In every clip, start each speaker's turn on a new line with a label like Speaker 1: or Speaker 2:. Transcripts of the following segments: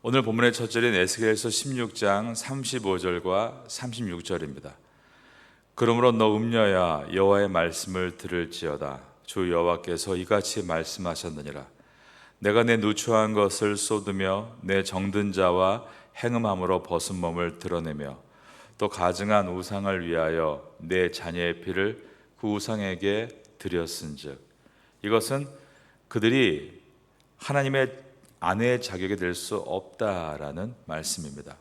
Speaker 1: 오늘 본문의 첫 절인 에스겔서 16장 35절과 36절입니다. 그러므로 너 음녀야 여호와의 말씀을 들을지어다. 주 여호와께서 이같이 말씀하셨느니라. 내가 내 누추한 것을 쏟으며 내 정든 자와 행음함으로 벗은 몸을 드러내며 또 가증한 우상을 위하여 내 자녀의 피를 그 우상에게 드렸은즉 이것은 그들이 하나님의 아내의 자격이 될 수 없다라는 말씀입니다.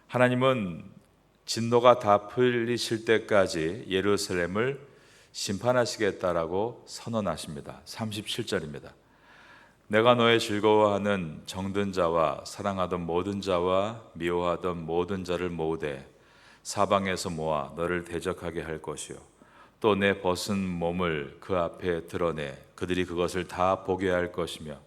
Speaker 1: 하나님은 진노가 다 풀리실 때까지 예루살렘을 심판하시겠다라고 선언하십니다. 37절입니다. 내가 너의 즐거워하는 정든 자와 사랑하던 모든 자와 미워하던 모든 자를 모으되 사방에서 모아 너를 대적하게 할 것이요 또 내 벗은 몸을 그 앞에 드러내 그들이 그것을 다 보게 할 것이며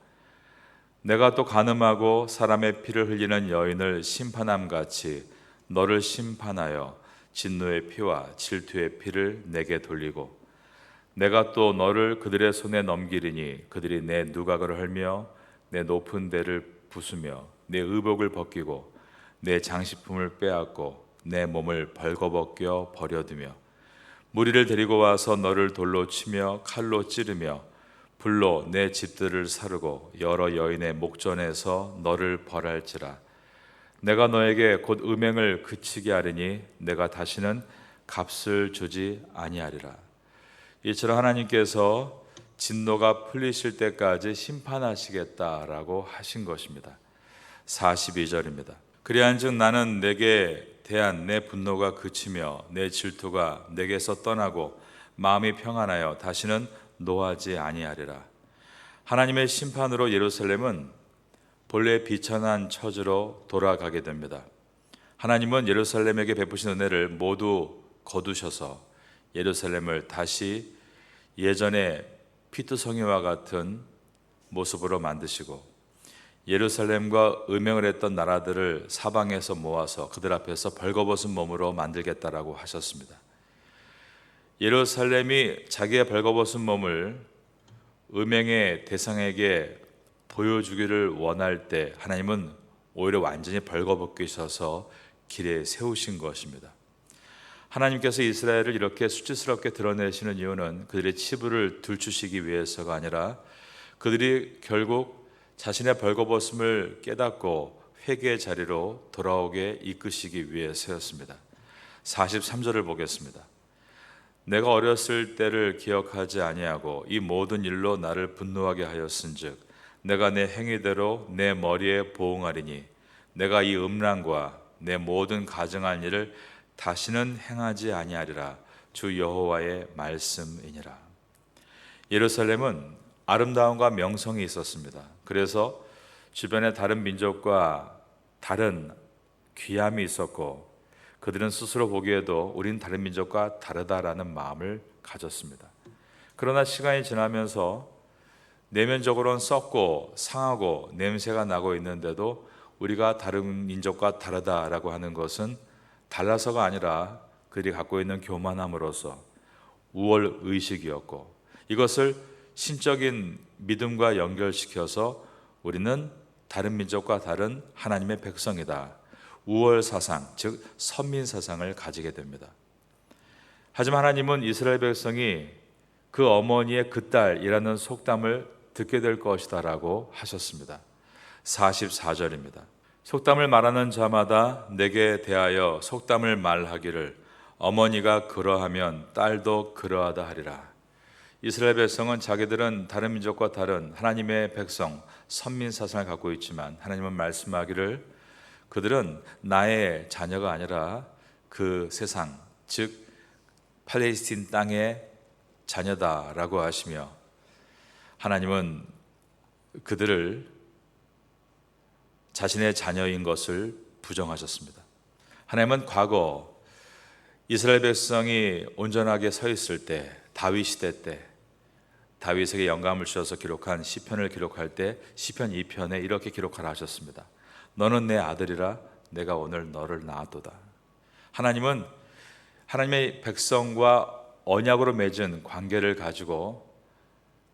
Speaker 1: 내가 또 간음하고 사람의 피를 흘리는 여인을 심판함 같이 너를 심판하여 진노의 피와 질투의 피를 내게 돌리고 내가 또 너를 그들의 손에 넘기리니 그들이 내 누각을 헐며 내 높은 데를 부수며 내 의복을 벗기고 내 장식품을 빼앗고 내 몸을 벌거벗겨 버려두며 무리를 데리고 와서 너를 돌로 치며 칼로 찌르며 불로 내 집들을 사르고 여러 여인의 목전에서 너를 벌할지라. 내가 너에게 곧 음행을 그치게 하리니 내가 다시는 값을 주지 아니하리라. 이처럼 하나님께서 진노가 풀리실 때까지 심판하시겠다라고 하신 것입니다. 42절입니다. 그리한즉 나는 내게 대한 내 분노가 그치며 내 질투가 내게서 떠나고 마음이 평안하여 다시는 노하지 아니하리라. 하나님의 심판으로 예루살렘은 본래 비천한 처지로 돌아가게 됩니다. 하나님은 예루살렘에게 베푸신 은혜를 모두 거두셔서 예루살렘을 다시 예전의 피투성이와 같은 모습으로 만드시고 예루살렘과 음행을 했던 나라들을 사방에서 모아서 그들 앞에서 벌거벗은 몸으로 만들겠다라고 하셨습니다. 예루살렘이 자기의 벌거벗은 몸을 음행의 대상에게 보여주기를 원할 때 하나님은 오히려 완전히 벌거벗기셔서 길에 세우신 것입니다. 하나님께서 이스라엘을 이렇게 수치스럽게 드러내시는 이유는 그들의 치부를 들추시기 위해서가 아니라 그들이 결국 자신의 벌거벗음을 깨닫고 회개의 자리로 돌아오게 이끄시기 위해서였습니다. 43절을 보겠습니다. 내가 어렸을 때를 기억하지 아니하고 이 모든 일로 나를 분노하게 하였은즉 내가 내 행위대로 내 머리에 보응하리니 내가 이 음란과 내 모든 가증한 일을 다시는 행하지 아니하리라. 주 여호와의 말씀이니라. 예루살렘은 아름다움과 명성이 있었습니다. 그래서 주변의 다른 민족과 다른 귀함이 있었고 그들은 스스로 보기에도 우린 다른 민족과 다르다라는 마음을 가졌습니다. 그러나 시간이 지나면서 내면적으로는 썩고 상하고 냄새가 나고 있는데도 우리가 다른 민족과 다르다라고 하는 것은 달라서가 아니라 그들이 갖고 있는 교만함으로써 우월의식이었고 이것을 신적인 믿음과 연결시켜서 우리는 다른 민족과 다른 하나님의 백성이다. 우월사상, 즉 선민사상을 가지게 됩니다. 하지만 하나님은 이스라엘 백성이 그 어머니의 그 딸이라는 속담을 듣게 될 것이다 라고 하셨습니다. 44절입니다. 속담을 말하는 자마다 내게 대하여 속담을 말하기를 어머니가 그러하면 딸도 그러하다 하리라. 이스라엘 백성은 자기들은 다른 민족과 다른 하나님의 백성, 선민사상을 갖고 있지만 하나님은 말씀하기를 그들은 나의 자녀가 아니라 그 세상, 즉 팔레스틴 땅의 자녀다라고 하시며 하나님은 그들을 자신의 자녀인 것을 부정하셨습니다. 하나님은 과거 이스라엘 백성이 온전하게 서 있을 때 다윗 시대 때 다윗에게 영감을 주셔서 기록한 시편을 기록할 때 시편 2편에 이렇게 기록하라 하셨습니다. 너는 내 아들이라 내가 오늘 너를 낳았도다. 하나님은 하나님의 백성과 언약으로 맺은 관계를 가지고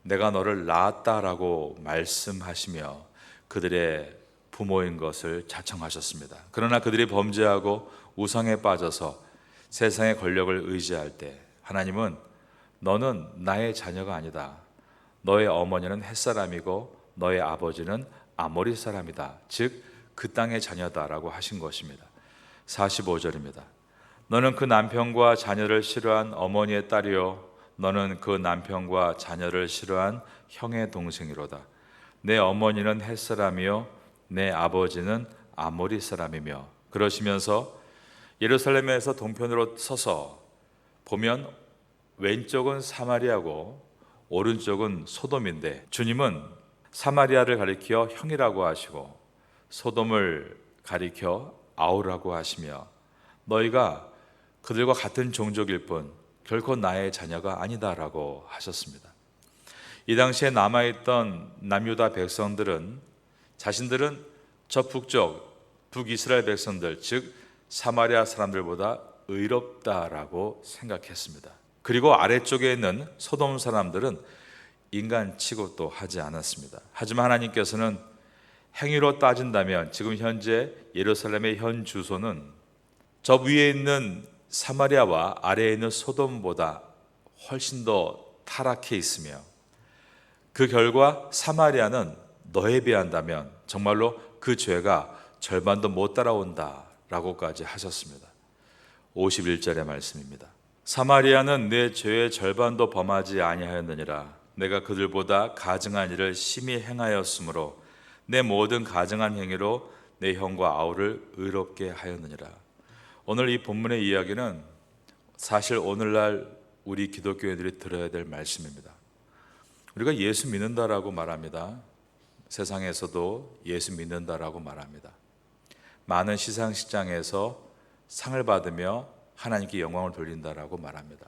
Speaker 1: 내가 너를 낳았다라고 말씀하시며 그들의 부모인 것을 자청하셨습니다. 그러나 그들이 범죄하고 우상에 빠져서 세상의 권력을 의지할 때 하나님은 너는 나의 자녀가 아니다. 너의 어머니는 햇사람이고 너의 아버지는 아모리 사람이다. 즉 그 땅의 자녀다라고 하신 것입니다. 45절입니다. 너는 그 남편과 자녀를 싫어한 어머니의 딸이요 너는 그 남편과 자녀를 싫어한 형의 동생이로다. 내 어머니는 햇사람이요 내 아버지는 아모리 사람이며. 그러시면서 예루살렘에서 동편으로 서서 보면 왼쪽은 사마리아고 오른쪽은 소돔인데 주님은 사마리아를 가리켜 형이라고 하시고 소돔을 가리켜 아우라고 하시며 너희가 그들과 같은 종족일 뿐 결코 나의 자녀가 아니다라고 하셨습니다. 이 당시에 남아있던 남유다 백성들은 자신들은 저 북쪽 북이스라엘 백성들 즉 사마리아 사람들보다 의롭다라고 생각했습니다. 그리고 아래쪽에 있는 소돔 사람들은 인간 취급도 하지 않았습니다. 하지만 하나님께서는 행위로 따진다면 지금 현재 예루살렘의 현 주소는 저 위에 있는 사마리아와 아래에 있는 소돔보다 훨씬 더 타락해 있으며 그 결과 사마리아는 너에 비한다면 정말로 그 죄가 절반도 못 따라온다 라고까지 하셨습니다. 51절의 말씀입니다. 사마리아는 내 죄의 절반도 범하지 아니하였느니라. 내가 그들보다 가증한 일을 심히 행하였으므로 내 모든 가증한 행위로 내 형과 아우를 의롭게 하였느니라. 오늘 이 본문의 이야기는 사실 오늘날 우리 기독교인들이 들어야 될 말씀입니다. 우리가 예수 믿는다라고 말합니다. 세상에서도 예수 믿는다라고 말합니다. 많은 시상식장에서 상을 받으며 하나님께 영광을 돌린다라고 말합니다.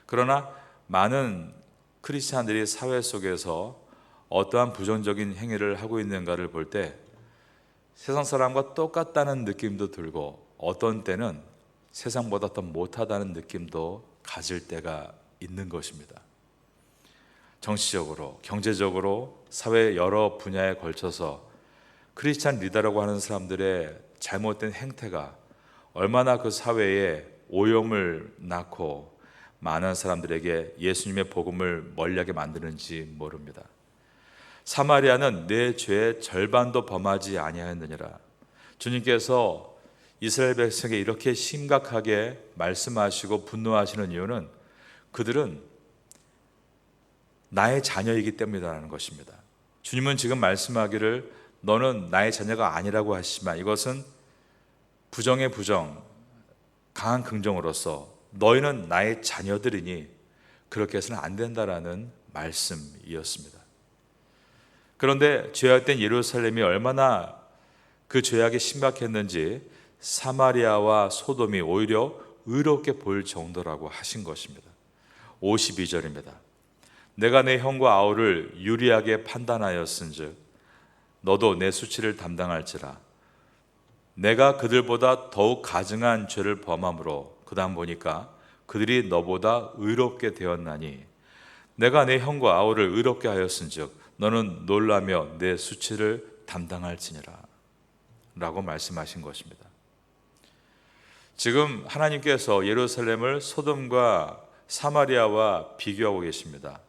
Speaker 1: 그러나 많은 크리스찬들이 사회 속에서 어떠한 부정적인 행위를 하고 있는가를 볼 때 세상 사람과 똑같다는 느낌도 들고 어떤 때는 세상보다 더 못하다는 느낌도 가질 때가 있는 것입니다. 정치적으로, 경제적으로, 사회 여러 분야에 걸쳐서 크리스찬 리더라고 하는 사람들의 잘못된 행태가 얼마나 그 사회에 오염을 낳고 많은 사람들에게 예수님의 복음을 멀리하게 만드는지 모릅니다. 사마리아는 내 죄의 절반도 범하지 아니하였느니라. 주님께서 이스라엘 백성에게 이렇게 심각하게 말씀하시고 분노하시는 이유는 그들은 나의 자녀이기 때문이라는 것입니다. 주님은 지금 말씀하기를 너는 나의 자녀가 아니라고 하시지만 이것은 부정의 부정, 강한 긍정으로서 너희는 나의 자녀들이니 그렇게 해서는 안 된다라는 말씀이었습니다. 그런데 죄악된 예루살렘이 얼마나 그 죄악이 심각했는지 사마리아와 소돔이 오히려 의롭게 보일 정도라고 하신 것입니다. 52절입니다. 내가 내 형과 아우를 유리하게 판단하였은즉 너도 내 수치를 담당할지라. 내가 그들보다 더욱 가증한 죄를 범함으로 그 다음 보니까 그들이 너보다 의롭게 되었나니 내가 내 형과 아우를 의롭게 하였은즉 너는 놀라며 내 수치를 담당할지니라 라고 말씀하신 것입니다. 지금 하나님께서 예루살렘을 소돔과 사마리아와 비교하고 계십니다.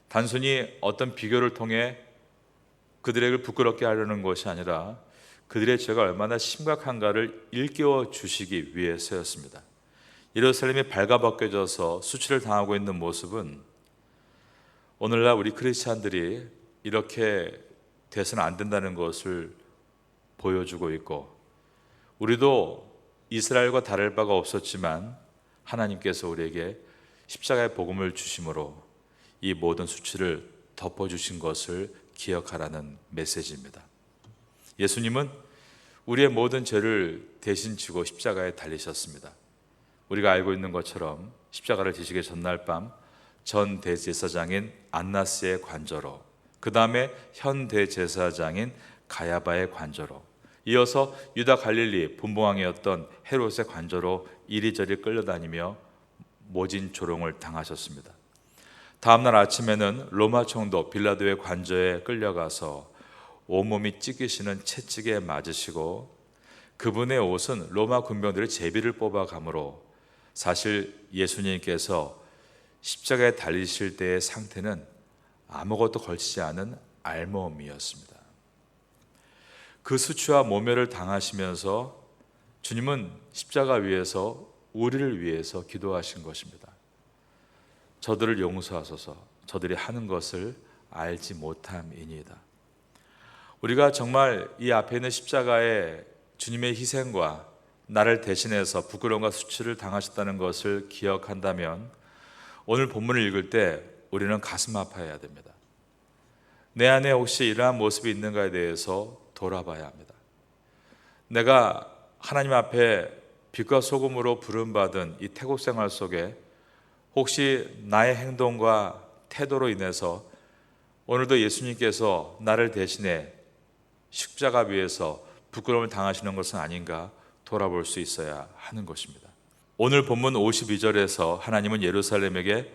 Speaker 1: 단순히 어떤 비교를 통해 그들에게 부끄럽게 하려는 것이 아니라 그들의 죄가 얼마나 심각한가를 일깨워 주시기 위해서였습니다. 예루살렘이 발가벗겨져서 수치를 당하고 있는 모습은 오늘날 우리 크리스찬들이 이렇게 돼서는 안 된다는 것을 보여주고 있고 우리도 이스라엘과 다를 바가 없었지만 하나님께서 우리에게 십자가의 복음을 주심으로 이 모든 수치를 덮어주신 것을 기억하라는 메시지입니다. 예수님은 우리의 모든 죄를 대신 지고 십자가에 달리셨습니다. 우리가 알고 있는 것처럼 십자가를 지시기 전날 밤 전 대제사장인 안나스의 관저로, 그 다음에 현 대제사장인 가야바의 관저로, 이어서 유다 갈릴리 분봉왕이었던 헤롯의 관저로 이리저리 끌려다니며 모진 조롱을 당하셨습니다. 다음날 아침에는 로마 총독 빌라도의 관저에 끌려가서 온몸이 찢기시는 채찍에 맞으시고 그분의 옷은 로마 군병들의 제비를 뽑아 가므로 사실 예수님께서 십자가에 달리실 때의 상태는 아무것도 걸치지 않은 알몸이었습니다. 그 수치와 모멸을 당하시면서 주님은 십자가 위에서 우리를 위해서 기도하신 것입니다. 저들을 용서하소서, 저들이 하는 것을 알지 못함이니이다. 우리가 정말 이 앞에 있는 십자가에 주님의 희생과 나를 대신해서 부끄러움과 수치를 당하셨다는 것을 기억한다면 오늘 본문을 읽을 때 우리는 가슴 아파해야 됩니다. 내 안에 혹시 이러한 모습이 있는가에 대해서 돌아봐야 합니다. 내가 하나님 앞에 빛과 소금으로 부름받은 이 태국 생활 속에 혹시 나의 행동과 태도로 인해서 오늘도 예수님께서 나를 대신해 십자가 위에서 부끄러움을 당하시는 것은 아닌가 돌아볼 수 있어야 하는 것입니다. 오늘 본문 52절에서 하나님은 예루살렘에게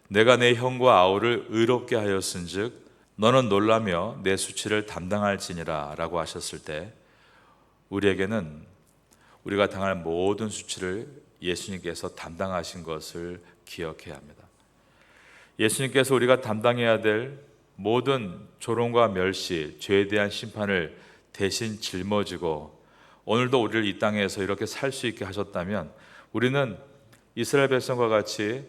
Speaker 1: 내가 내 형과 아우를 의롭게 하였은즉 너는 놀라며 내 수치를 담당할지니라 라고 하셨을 때 우리에게는 우리가 당할 모든 수치를 예수님께서 담당하신 것을 기억해야 합니다. 예수님께서 우리가 담당해야 될 모든 조롱과 멸시, 죄에 대한 심판을 대신 짊어지고 오늘도 우리를 이 땅에서 이렇게 살 수 있게 하셨다면 우리는 이스라엘 백성과 같이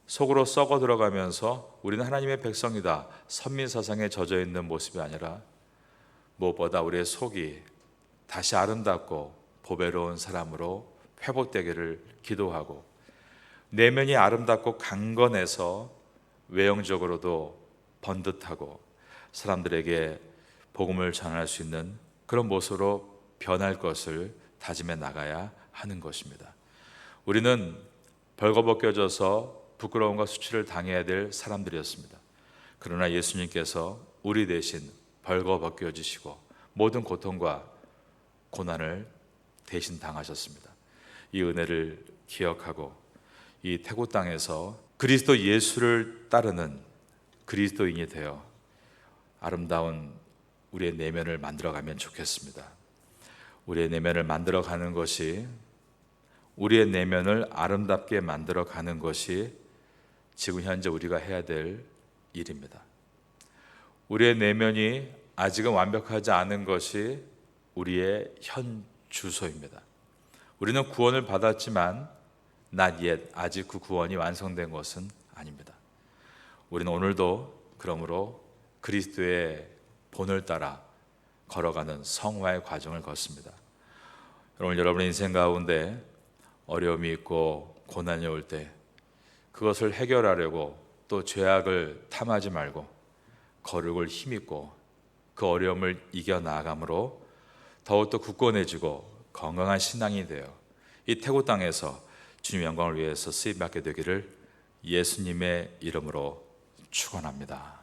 Speaker 1: 속으로 썩어 들어가면서 우리는 하나님의 백성이다, 선민사상에 젖어 있는 모습이 아니라 무엇보다 우리의 속이 다시 아름답고 보배로운 사람으로 회복되기를 기도하고 내면이 아름답고 강건해서 외형적으로도 번듯하고 사람들에게 복음을 전할 수 있는 그런 모습으로 변할 것을 다짐해 나가야 하는 것입니다. 우리는 벌거벗겨져서 부끄러움과 수치를 당해야 될 사람들이었습니다. 그러나 예수님께서 우리 대신 벌거벗겨지시고 모든 고통과 고난을 대신 당하셨습니다. 이 은혜를 기억하고 이 태국 땅에서 그리스도 예수를 따르는 그리스도인이 되어 아름다운 우리의 내면을 만들어가면 좋겠습니다. 우리의 내면을 만들어가는 것이, 우리의 내면을 아름답게 만들어가는 것이 지금 현재 우리가 해야 될 일입니다. 우리의 내면이 아직은 완벽하지 않은 것이 우리의 현 주소입니다. 우리는 구원을 받았지만 not yet, 아직 그 구원이 완성된 것은 아닙니다. 우리는 오늘도 그러므로 그리스도의 본을 따라 걸어가는 성화의 과정을 걷습니다. 오늘 여러분의 인생 가운데 어려움이 있고 고난이 올 때 그것을 해결하려고 또 죄악을 탐하지 말고 거룩을 힘입고 그 어려움을 이겨나감으로 더욱더 굳건해지고 건강한 신앙이 되어 이 태국 땅에서 주님 영광을 위해서 쓰임받게 되기를 예수님의 이름으로 축원합니다.